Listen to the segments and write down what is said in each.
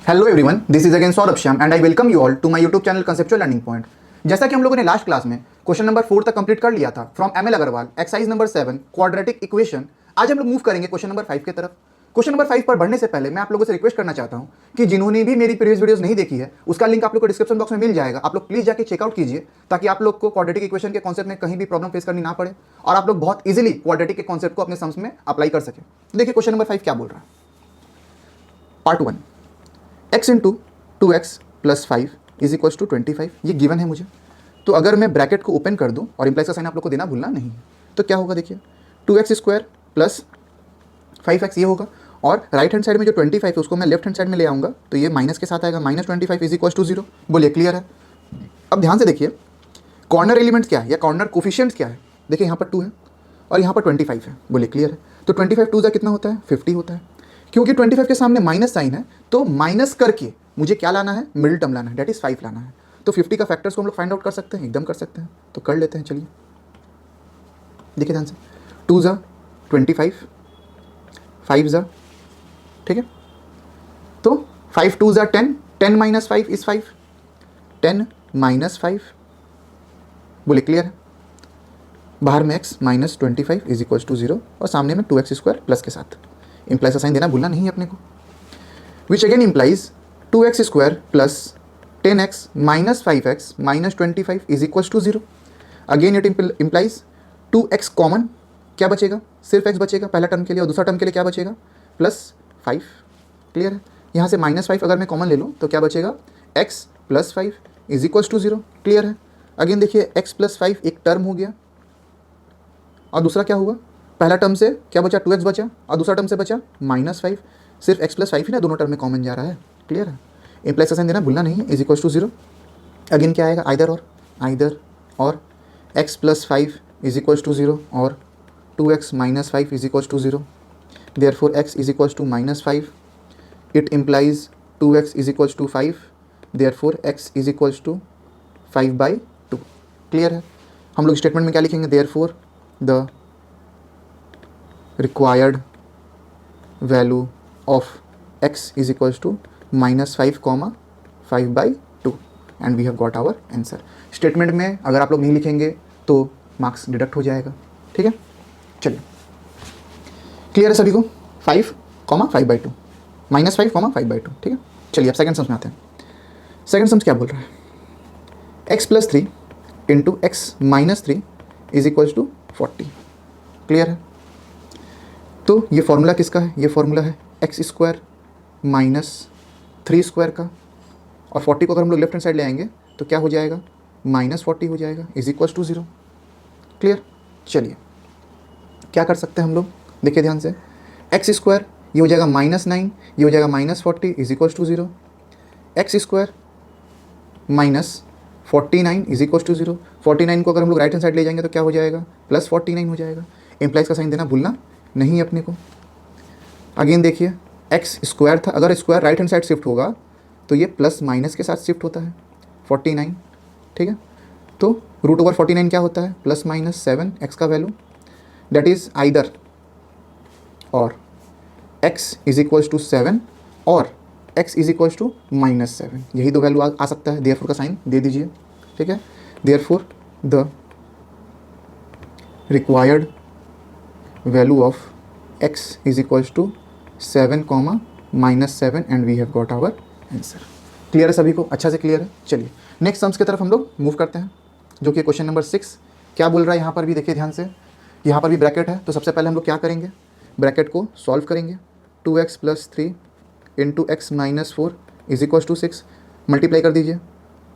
Hello everyone, this is again Saurabh Shyam and I welcome you all to my YouTube channel conceptual learning point. जैसा कि हम लोगों ने last class में question number 4 तक कंप्लीट कर लिया था from ML Agrawal exercise number 7 quadratic equation. आज हम लोग मूव करेंगे क्वेश्चन नंबर 5 की तरफ। क्वेश्चन नंबर 5 पर बढ़ने से पहले मैं आप लोगों से रिक्वेस्ट करना चाहता हूं कि जिन्होंने भी मेरी प्रीवियस वीडियोस नहीं देखी है उसका लिंक आप लोग को डिस्क्रिप्शन बॉक्स में मिल जाएगा। आप लोग प्लीज जाके चेकआउट कीजिए ताकि आप लोग को क्वाड्रेटिक इक्वेशन के कॉन्सेप्ट में कहीं भी प्रॉब्लम फेस करनी ना पड़े और आप लोग बहुत इजीली क्वाड्रेटिक के कॉन्सेप्ट को अपने सम्स में अप्लाई कर सके। देखिए क्वेश्चन नंबर 5 क्या बोल रहा है। Part 1, x into 2x plus 5 is equals to 25। ये गिवन है मुझे, तो अगर मैं ब्रैकेट को ओपन कर दूं और इंप्लाइज का साइन आप लोग को देना भूलना नहीं है, तो क्या होगा देखिए 2x स्क्वायर प्लस 5x ये होगा और राइट हैंड साइड में जो 25 है उसको मैं लेफ्ट हैंड साइड में ले आऊँगा तो ये माइनस के साथ आएगा, माइनस 25 इज इक्वल्स टू 0। बोलिए क्लियर है। अब ध्यान से देखिए कॉर्नर एलिमेंट्स क्या है या कॉर्नर कोफिशिएंट्स क्या है। देखिए यहाँ पर 2 है और यहाँ पर 25 है। बोलिए क्लियर है। तो 25 2 कितना होता है 50 होता है। क्योंकि 25 के सामने माइनस साइन है तो माइनस करके मुझे क्या लाना है, मिडिल टर्म लाना है, डेट इज 5 लाना है। तो 50 का फैक्टर्स को हम लोग फाइंड आउट कर सकते हैं, एकदम कर सकते हैं। तो कर लेते हैं, चलिए देखिए ध्यान से। 2 ज़ा 25, 5 ज़ा, ठीक है। तो 5 2 ज़ा 10, 10 माइनस 5 इज 5, 10 माइनस 5। बोले क्लियर है। बाहर में x minus 25 is equals to 0 और सामने में 2x स्क्वायर प्लस के साथ इंप्लाइज का साइन देना भूलना नहीं है अपने को, which again implies 2x square plus 10x minus 5x minus 25 is equals to 0। Again it implies 2x common, क्या बचेगा, सिर्फ x बचेगा पहला टर्म के लिए और दूसरा टर्म के लिए क्या बचेगा, प्लस 5। क्लियर है। यहाँ से माइनस 5 अगर मैं कॉमन ले लूँ तो क्या बचेगा, x plus 5 is equals to 0। Clear है। अगेन देखिए x प्लस 5 एक टर्म हो गया और दूसरा क्या हुआ, पहला टर्म से क्या बचा, 2x बचा और दूसरा टर्म से बचा माइनस 5। सिर्फ x प्लस 5 ही ना दोनों टर्म में कॉमन जा रहा है। क्लियर है। इंप्लाइज का साइन देना भूलना नहीं है, इज इक्वल्स टू 0। अगेन क्या आएगा, आइदर और x plus 5 is equals to 0 और 2x minus 5 is equals to 0। Therefore x is equals to minus 5। It implies 2x is equals to 5। Therefore x is equals to 5/2। Clear है। हम लोग statement में क्या लिखेंगे, therefore the required value of x is equals to minus 5 comma 5/2 and we have got our answer। Statement में अगर आप लोग नहीं लिखेंगे तो मार्क्स डिडक्ट हो जाएगा। ठीक है, चलिए क्लियर है सभी को। 5 कॉमा 5/2 माइनस 5 कॉमा 5/2। ठीक है, चलिए अब सेकंड सम्स में आते हैं। सेकंड सम्स क्या बोल रहा है, x plus 3 into x minus 3 is equals to 40। Clear है। तो ये फॉर्मूला किसका है, ये फॉर्मूला है एक्स स्क्वायर माइनस 3 स्क्वायर का और 40 को अगर हम लोग लेफ्ट हैंड साइड ले आएंगे तो क्या हो जाएगा, माइनस 40 हो जाएगा, इज इक्वल्स टू 0। क्लियर। चलिए क्या कर सकते हैं हम लोग, देखिए ध्यान से। एक्स स्क्वायर ये हो जाएगा माइनस 9, ये हो जाएगा minus 40 is equals to 0। X square minus 49 is equals to 0। 49 को अगर हम लोग राइट हैंड साइड ले जाएंगे तो क्या हो जाएगा, प्लस 49 हो जाएगा। इंप्लाइज का साइन देना भूलना नहीं अपने को। अगेन देखिए एक्स स्क्वायर था, अगर square right hand side shift होगा तो ये प्लस माइनस के साथ शिफ्ट होता है 49। ठीक है, तो रूट ओवर 49 क्या होता है, प्लस माइनस 7 एक्स का वैल्यू, दैट इज आइदर और एक्स इज इक्वल्स टू 7 और x is equals to minus 7, यही दो वैल्यू आ सकता है। देयरफॉर का साइन दे दीजिए। ठीक है, therefore the required value of x is equals to 7 comma minus 7 and we have got our answer। Clear है सभी को, अच्छा से क्लियर है। चलिए नेक्स्ट सम्स की तरफ हम लोग मूव करते हैं जो कि क्वेश्चन नंबर 6 क्या बोल रहा है। यहाँ पर भी देखिए ध्यान से, यहाँ पर भी ब्रैकेट है तो सबसे पहले हम लोग क्या करेंगे, ब्रैकेट को सॉल्व करेंगे। 2x plus 3 into x minus 4 is equals to 6। Multiply कर दीजिए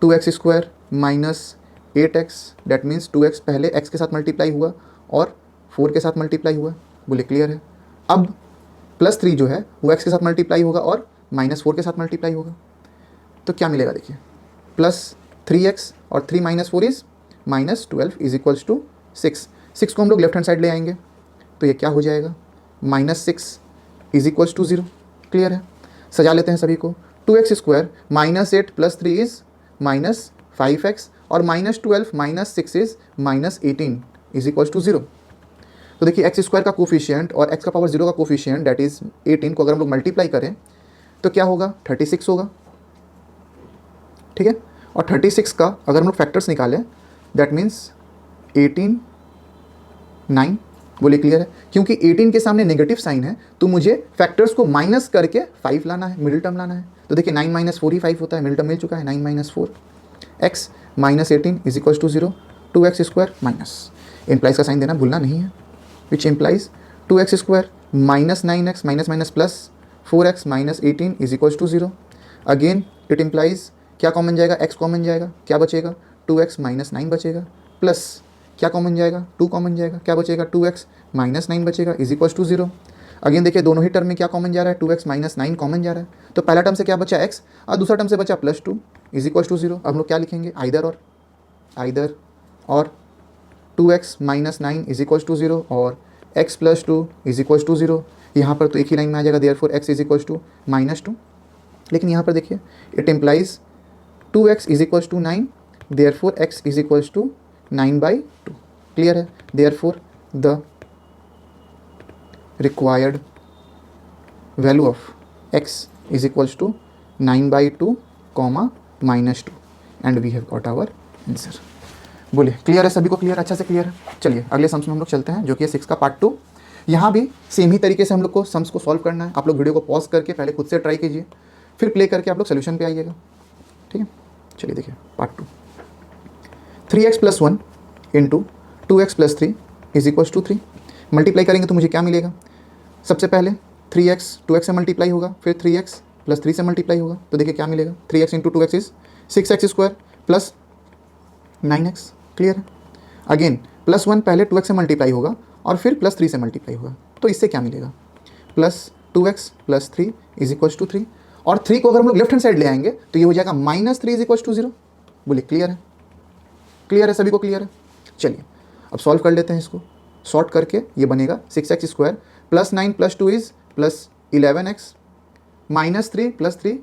2x square minus 8x, that means 2x पहले x के साथ मल्टीप्लाई हुआ और 4 के साथ मल्टीप्लाई हुआ। बोले क्लियर है। अब प्लस 3 जो है वो x के साथ मल्टीप्लाई होगा और माइनस 4 के साथ मल्टीप्लाई होगा तो क्या मिलेगा, देखिए प्लस 3x और 3 minus 4 is minus 12 is equals to 6। 6 को हम लोग लेफ्ट हैंड साइड ले आएंगे तो ये क्या हो जाएगा, minus 6 is equals to 0। Clear है। सजा लेते हैं सभी को। 2x square minus 8 plus 3 is minus 5x और minus 12 minus 6 is minus 18 is equals to 0। तो देखिए एक्स स्क्वायर का कोफिशिएंट और एक्स का पावर 0 का कोफिशिएंट दैट इज 18 को अगर हम लोग मल्टीप्लाई करें तो क्या होगा 36 होगा, ठीक है। और 36 का अगर हम लोग फैक्टर्स निकालें दैट मीन्स 18 9, बोलिए क्लियर है। क्योंकि 18 के सामने नेगेटिव साइन है तो मुझे फैक्टर्स को माइनस करके 5 लाना है, मिडिल टर्म लाना है। तो देखिए 9 माइनस 4 ही 5 होता है, मिडिल टर्म मिल चुका है 9 minus 4 x minus 18 is equal to 0, 2x square minus implies का साइन देना भूलना नहीं है, which implies 2x square minus 9x minus minus plus 4x minus 18 is equal to 0। Again it implies क्या कॉमन जाएगा, x common जाएगा, क्या बचेगा 2x माइनस 9 बचेगा, प्लस क्या कॉमन जाएगा 2 कॉमन जाएगा, क्या बचेगा 2x माइनस 9 बचेगा इज इक्वल टू 0। अगेन देखिए दोनों ही टर्म में क्या कॉमन जा रहा है, 2x माइनस 9 कॉमन जा रहा है, तो पहला टर्म से क्या बचा x और दूसरा टर्म से बचा प्लस 2 इज इक्वल टू 0। अब हम लोग क्या लिखेंगे, आइदर और 2x minus 9 is equal to 0 और x plus 2 is equal to 0। यहाँ पर तो एक ही लाइन में आ जाएगा, therefore x is equal to minus 2। लेकिन यहाँ पर देखिए it implies 2x is equal to 9, therefore x is equal to 9/2। Clear है। Therefore the required value of x is equal to 9/2 comma minus 2 and we have got our answer. बोलिए clear है सभी को, clear, अच्छा से clear है। चलिए अगले सम्स में हम लोग चलते हैं जो कि है 6 का पार्ट 2। यहाँ भी सेम ही तरीके से हम लोग को सम्स को सॉल्व करना है। आप लोग वीडियो को पॉज करके पहले खुद से ट्राई कीजिए, फिर प्ले करके आप लोग सोल्यूशन पे आइएगा, ठीक है। चलिए देखिए part 2, 3x plus 1 into 2x plus 3 is equal to 3। Multiply करेंगे तो मुझे क्या मिलेगा, सबसे पहले 3x 2x से मल्टीप्लाई होगा, फिर 3x प्लस 3 से मल्टीप्लाई होगा, तो देखिए क्या मिलेगा 3x into 2x is 6x square plus 9x। Clear है। अगेन प्लस 1 पहले 2x से मल्टीप्लाई होगा और फिर प्लस 3 से मल्टीप्लाई होगा, तो इससे क्या मिलेगा plus 2x plus 3 is equal to 3। और 3 को अगर हम लोग लेफ्ट हैंड साइड ले आएंगे तो ये हो जाएगा माइनस 3 इज इक्वल टू 0। बोलिए क्लियर है, क्लियर है सभी को, क्लियर है। चलिए अब सॉल्व कर लेते हैं इसको, सॉर्ट करके ये बनेगा 6x square plus 9 plus 2 is plus 11x minus 3 plus 3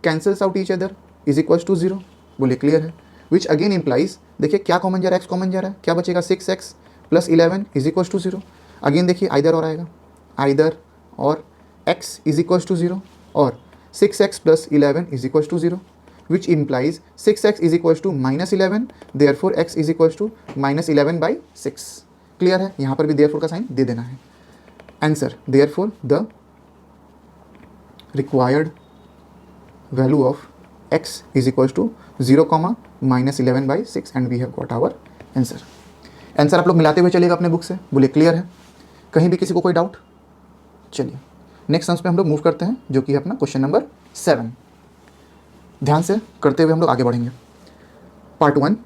cancels out each other is equal to 0। बोलिए क्लियर है। विच अगेन इम्प्लाइज देखिए क्या कॉमन जा रहा है, x कॉमन जा रहा है, क्या बचेगा 6x plus 11 is equal to 0। Again देखिए आइदर और आएगा, आइदर और x इज इक्वल टू 0 और 6x plus 11 is equal to 0, which implies 6x is equal to minus 11, therefore x is equal to minus 11/6। Clear है। यहाँ पर भी therefore का साइन दे देना है। Answer therefore the required value of x is equal to 0, minus 11/6 and we have got our answer. Answer आप लोग मिलाते हुए चलिएगा अपने बुक से। बोलिए क्लियर है, कहीं भी किसी को कोई डाउट। चलिए नेक्स्ट सम्स पे हम लोग मूव करते हैं जो कि है अपना क्वेश्चन नंबर 7। ध्यान से करते हुए हम लोग आगे बढ़ेंगे। Part 1,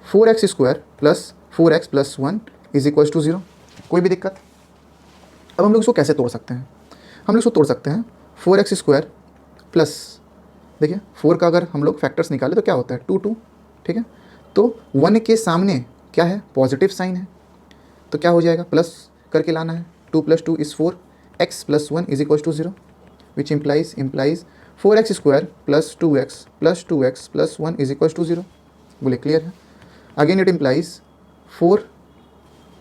4x square plus 4x plus 1 is equal to 0। कोई भी दिक्कत। अब हम लोग इसको कैसे तोड़ सकते हैं, हम लोग इसको तोड़ सकते हैं 4x स्क्वायर प्लस, देखिए 4 का अगर हम लोग फैक्टर्स निकाले तो क्या होता है 2 2, ठीक है। तो 1 के सामने क्या है, पॉजिटिव साइन है, तो क्या हो जाएगा प्लस करके लाना है, 2 plus 2 is 4, x plus 1 is equal to 0, which implies 4x square plus 2x plus 1 is equal to 0। बोले क्लियर है। अगेन इट इम्प्लाइज 4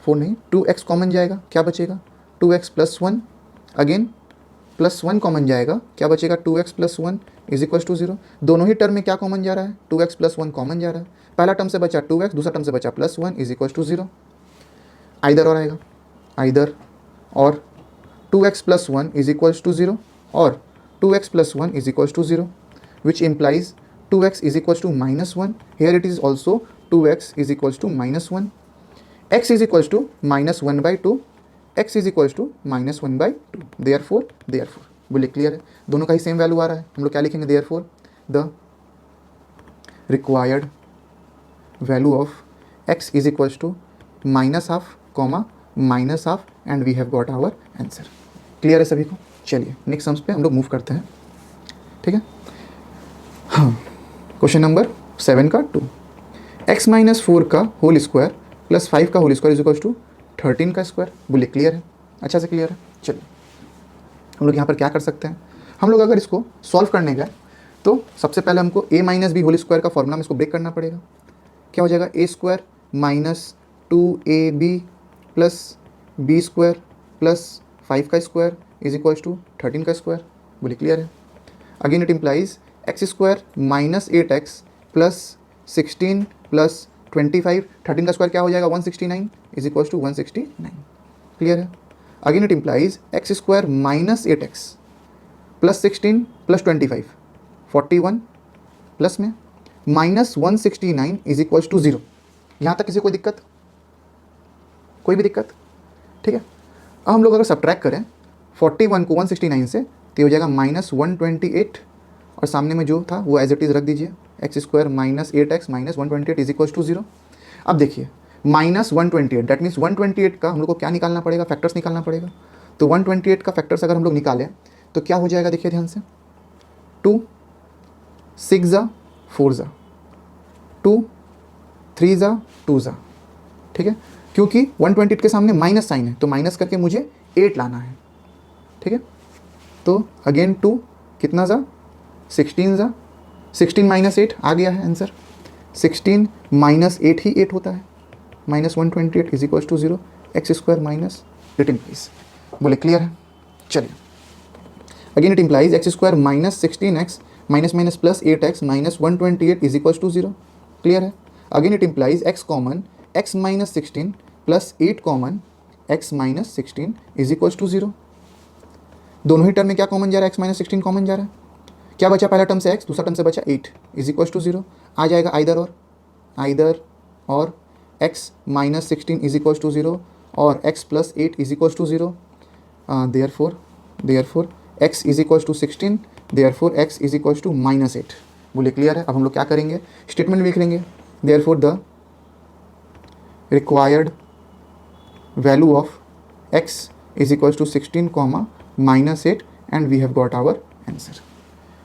नहीं 2x कॉमन जाएगा, क्या बचेगा 2x plus 1, again plus 1 common जाएगा, क्या बचेगा 2x plus 1 is equal to 0। दोनों ही टर्म में क्या कॉमन जा रहा है, 2x प्लस 1 कॉमन जा रहा है। पहला टर्म से बचा 2x, दूसरा टर्म से बचा plus 1 is equal to 0। Either और आएगा, आइदर और 2x plus 1 is equal to 0 और 2x plus 1 is equal to 0, which implies 2x is equal to minus 1। Here it is also 2x is equal to minus 1, x is equal to minus 1/2, x is equal to minus 1/2। Therefore बोलिए clear है, दोनों का ही same value आ रहा है। हम लोग क्या लिखेंगे, therefore the required value of x is equal to minus half comma minus half and we have got our answer. Clear है सभी को। चलिए नेक्स्ट सम्स पे हम लोग मूव करते हैं, ठीक है। हाँ, क्वेश्चन नंबर 7 का 2, x माइनस 4 का होल स्क्वायर प्लस 5 का whole square is equal to 13 का स्क्वायर। बोलिए क्लियर है, अच्छा से क्लियर है। चलिए हम लोग यहाँ पर क्या कर सकते हैं, हम लोग अगर इसको सॉल्व करने गए तो सबसे पहले हमको a minus b whole square का फॉर्मूला में इसको ब्रेक करना पड़ेगा। क्या हो जाएगा, a square minus 2ab plus b square plus 5 का स्क्वायर इज इक्वल टू 13 का स्क्वायर। बोलिए क्लियर है। Again it implies x square minus 8x plus 16 plus 25, 13 का स्क्वायर क्या हो जाएगा 169 इज इक्वल टू 169। क्लियर है। Again it implies x square minus 8x plus 16 plus 25 41 plus में माइनस 169 इज इक्वल टू 0। यहाँ तक किसी कोई दिक्कत, कोई भी दिक्कत? ठीक है। अब हम लोग अगर सब्ट्रैक्ट करें 41 को 169 से तो ये हो जाएगा माइनस 128 और सामने में जो था वो एज इट इज़ रख दीजिए, x square minus 8x minus 128 is equal to 0। अब देखिए माइनस 128 दैट मीन्स 128 का हम लोग को क्या निकालना पड़ेगा, फैक्टर्स निकालना पड़ेगा। तो 128 का फैक्टर्स अगर हम लोग निकालें तो क्या हो जाएगा, देखिए ध्यान से, 2 6 ज़ा 4 ज़ा 2 3 ज़ा 2 ज़ा। ठीक है, क्योंकि 128 के सामने माइनस साइन है तो माइनस करके मुझे 8 लाना है। ठीक है, तो अगेन 2 कितना ज़ा 16 ज़ा 16 माइनस 8 आ गया है आंसर। 16 माइनस 8 ही 8 होता है, minus 128 is equal to 0, x square minus 18 please. बोले क्लियर है? चलिए again it implies x square minus 16x minus minus plus 8x minus 128 is equal to 0। Clear है। Again it implies x common x minus 16 plus 8 common x minus 16 is equal to 0। दोनों ही term में क्या common जा रहा है, x minus 16 common जा रहा है। क्या बचा पहला टर्म से x, दूसरा टर्म से बचा 8 इज इक्वल टू 0। आ जाएगा आइदर और x minus 16 is equal to 0 और x plus 8 is equal to 0। Therefore x is equal to 16, therefore x is equal to minus 8। बोले क्लियर है। अब हम लोग क्या करेंगे, स्टेटमेंट लिख लेंगे, therefore the required value of x is equal to 16 comma minus 8 and we have got our answer.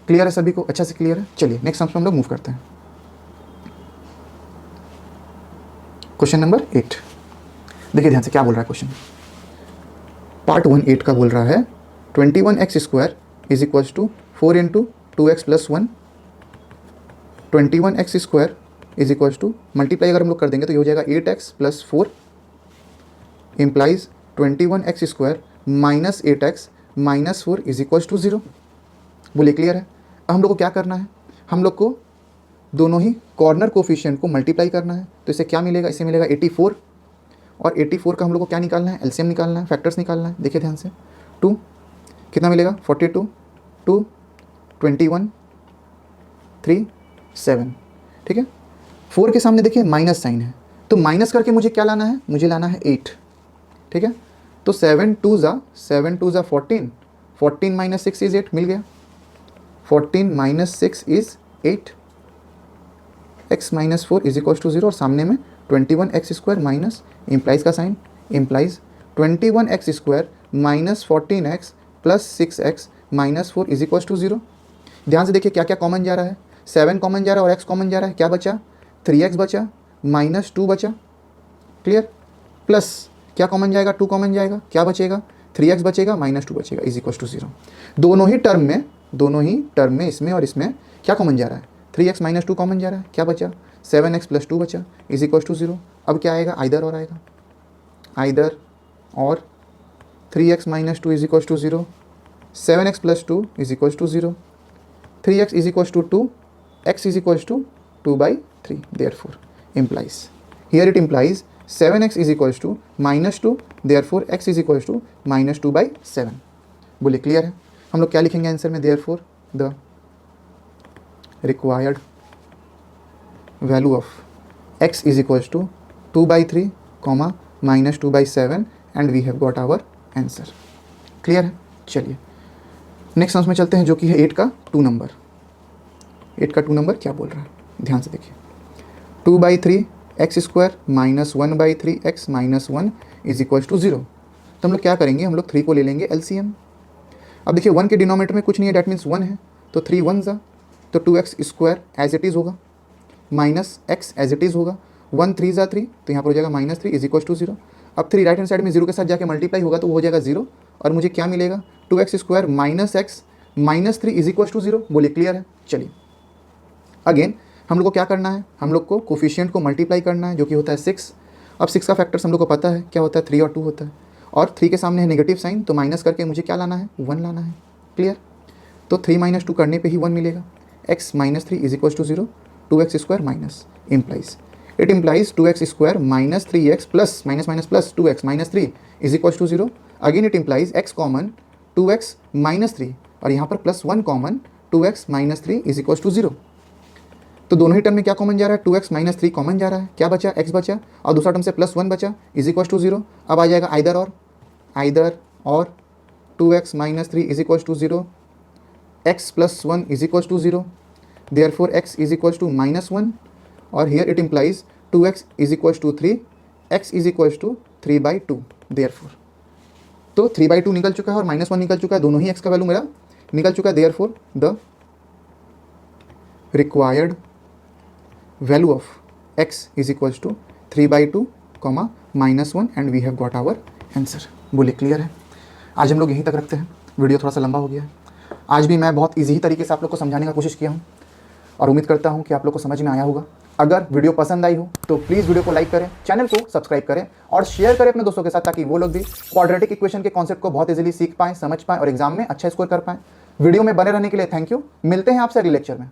Clear है सभी को, अच्छा से क्लियर है। चलिए नेक्स्ट सम हम लोग मूव करते हैं। क्वेश्चन नंबर 8, देखिए ध्यान से क्या बोल रहा है क्वेश्चन। पार्ट 1 8 का बोल रहा है 21x square is equal to 4 into 2x plus 1। 21x square is equal to multiply अगर हम लोग कर देंगे तो ये हो जाएगा 8x plus 4 implies 21x square minus 8x minus 4 is equal to 0। बोलिए क्लियर है। अब हम लोग को क्या करना है, हम लोग को दोनों ही कॉर्नर कोफिशिएंट को मल्टीप्लाई करना है। तो इसे क्या मिलेगा, इसे मिलेगा 84 और 84 का हम लोग को क्या निकालना है, एलसीएम निकालना है, फैक्टर्स निकालना है। देखिए ध्यान से, 2 कितना मिलेगा 42 2 21 3 7। ठीक है, 4 के सामने देखिए माइनस साइन है तो माइनस करके मुझे क्या लाना है, मुझे लाना है 8। ठीक है, तो 7 2 ज़ा 14, 14 माइनस 6 इज 8, मिल गया। 14 minus 6 is 8, x minus 4 is equal to 0 और सामने में 21x स्क्वायर माइनस इम्प्लाइज का sign, implies 21x square minus 14x plus 6x minus 4 is equal to 0। ध्यान से देखिए क्या क्या कॉमन जा रहा है, 7 कॉमन जा रहा है और x कॉमन जा रहा है। क्या बचा, 3x बचा माइनस 2 बचा। क्लियर, प्लस क्या कॉमन जाएगा, 2 कॉमन जाएगा, क्या बचेगा 3x बचेगा माइनस 2 बचेगा इज इक्वल टू 0। दोनों ही टर्म में इसमें और इसमें क्या कॉमन जा रहा है, 3x माइनस 2 कॉमन जा रहा है। क्या बचा, 7x प्लस 2 बचा इज इक्वल टू 0। अब क्या आएगा, आइदर और आएगा, आइदर और 3x minus 2 is equal to 0, 7x plus 2 is equal to 0, 3x is equal to 2, x is equal to 2/3। Therefore implies, here it implies 7x is equals to minus 2, therefore x is equals to minus 2/7। बोलिए clear है। हम लोग क्या लिखेंगे answer में, therefore the required value of x is equals to 2/3 comma minus 2/7 and we have got our answer। Clear है। चलिए next sum में चलते हैं जो कि है 8 का 2 नंबर। 8 का 2 नंबर क्या बोल रहा है, ध्यान से देखिए। 2/3 x square minus 1/3 x minus 1 is equal to 0। तो हम लोग क्या करेंगे, हम लोग 3 को ले लेंगे एलसीएम। अब देखिए 1 के डिनोमिनेटर में कुछ नहीं है, डैट मीन्स 1 है, तो 3 1 ज़ा तो 2x square as it is होगा minus x as it is होगा, 1 3 ज़ा 3 तो यहाँ पर हो जाएगा माइनस 3 इज इक्वल टू 0। अब 3 राइट हैंड साइड में 0 के साथ जाके मल्टीप्लाई होगा तो वो हो जाएगा 0 और मुझे क्या मिलेगा, 2x square minus x minus 3 is equal to 0। बोलिए क्लियर है। चलिए अगेन हम लोग को क्या करना है, हम लोग को कोफिशिएंट को मल्टीप्लाई करना है जो कि होता है 6। अब 6 का फैक्टर्स हम लोग को पता है क्या होता है, 3 और 2 होता है और 3 के सामने है नेगेटिव साइन तो माइनस करके मुझे क्या लाना है, 1 लाना है। क्लियर। तो 3 माइनस 2 करने पे ही 1 मिलेगा। x minus 3 is equal to 0, 2x square minus implies, it implies 2x square minus 3x plus minus minus plus 2x minus 3 is equal to 0। Again it implies x common 2x minus 3 और यहाँ पर plus 1 common 2x minus 3 is equal to 0। तो दोनों ही term में क्या common जा रहा है, 2x माइनस 3 कॉमन जा रहा है, क्या बचा, x बचा और दूसरा टर्म से प्लस 1 बचा इज इक्वल टू 0। अब आ जाएगा आइदर और 2x minus 3 is equal to 0, x plus 1 is equal to 0, therefore x is equal to minus 1 और here it implies 2x is equal to 3, x is equal to 3/2 therefore. तो 3/2 निकल चुका है और minus 1 निकल चुका है, दोनों ही x का वैल्यू मेरा निकल चुका है। Therefore the required value of x is equal to 3/2 minus 1 and we have got our answer. बोले क्लियर है? आज हम लोग यहीं तक रखते हैं, वीडियो थोड़ा सा लंबा हो गया है। आज भी मैं बहुत ईजी तरीके से आप लोग को समझाने का कोशिश किया हूँ और उम्मीद करता हूँ कि आप लोग को समझ में आया होगा। अगर वीडियो पसंद आई हो तो प्लीज़ वीडियो को लाइक करें, चैनल को सब्सक्राइब करें और शेयर करें अपने दोस्तों के साथ, ताकि वो लोग भी क्वाड्रेटिक इक्वेशन के कॉन्सेप्ट को बहुत इजीली सीख पाएं, समझ पाएं और एग्जाम में अच्छा स्कोर कर पाएं। वीडियो में बने रहने के लिए थैंक यू। मिलते हैं आपसे अगले लेक्चर में।